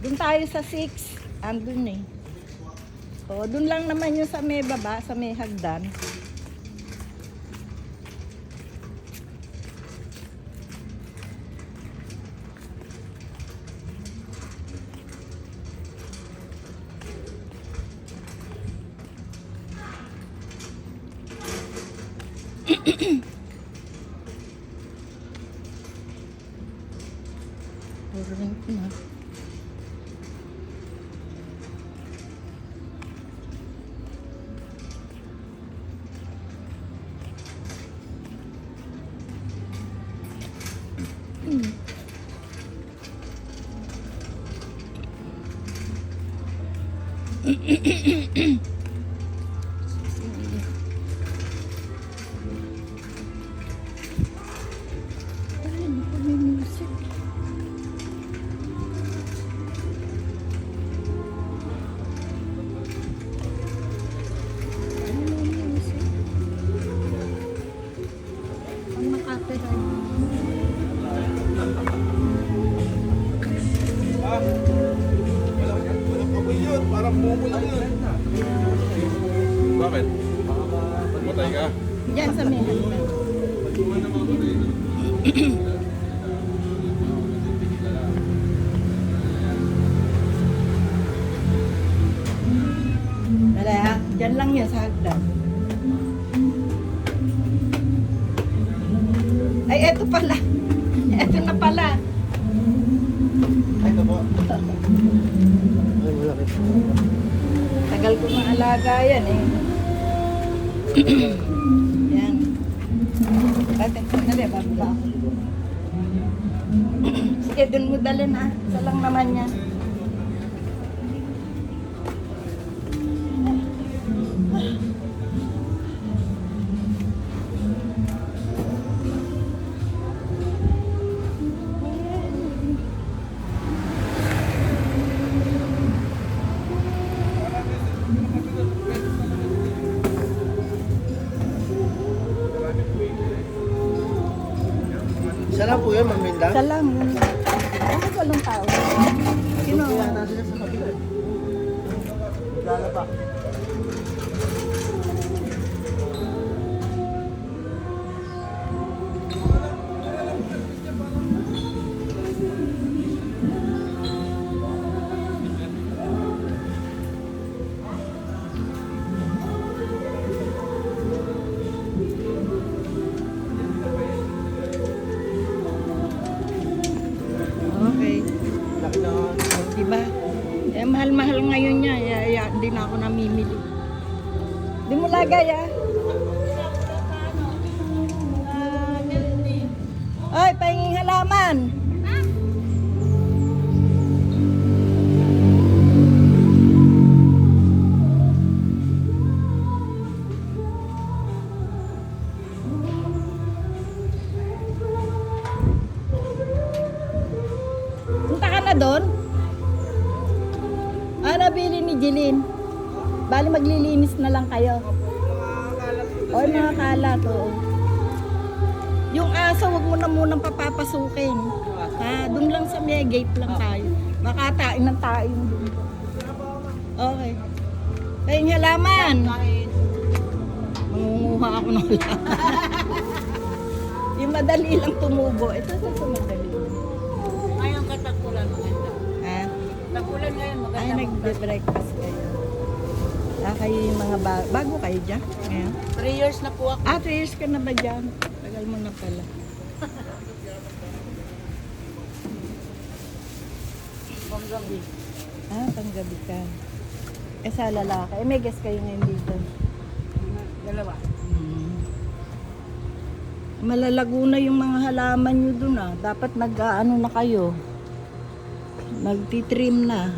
Doon tayo sa 6. Andun eh. O, doon lang naman yung sa may baba, sa may hagdan. Turun na. Parang bumo lang yun. Bakit? Matay ka? Diyan sa may hagdan. Wala ha? Diyan lang yun sa hagdan. Ay, eto pala. Eto na pala. Ay, ito po. Ay, malaki. Tagal ko ng alaga yan eh. Yan. Ate, dali, bago ba ako? Sige, dun mo dalhin ha. Isa lang naman yan. Isa lang po yun, Maminda? Isa lang. Bakit walang tao? Sino? Kaya natin sa kabila. Lala pa. Okay. Laki na. Diba? Eh, mahal-mahal ngayon niya. Hindi na ako namimili. Di mo lagay ah. Ay, pahinging halaman. Punta ka na doon? Nabili ni Jeline. Bali maglilinis na lang kayo. O mga kalat, oo. Yung aso, wag mo na munang papapasukin. Ha, doon lang sa may gate lang tayo. Baka tain ng tayo doon. Okay. Tayong halaman. Mangunguha ako ng halaman. Yung madali lang tumubo. Ito sa madali. Ngayon ka tagpulan maganda. Ha? Tagpulan ngayon maganda. Ay, nagbe-breakfast kayo. Kayo yung mga bago kayo dyan? Ngayon? 3 years na po ako. 3 years ka na ba dyan? Tagal mo na pala. Panggabi. Panggabi ka. Sa lalaki. May guest kayo ngayon dito. Dalawa. Malalago na yung mga halaman nyo dun Dapat nag-ano na kayo. Nagtitrim na.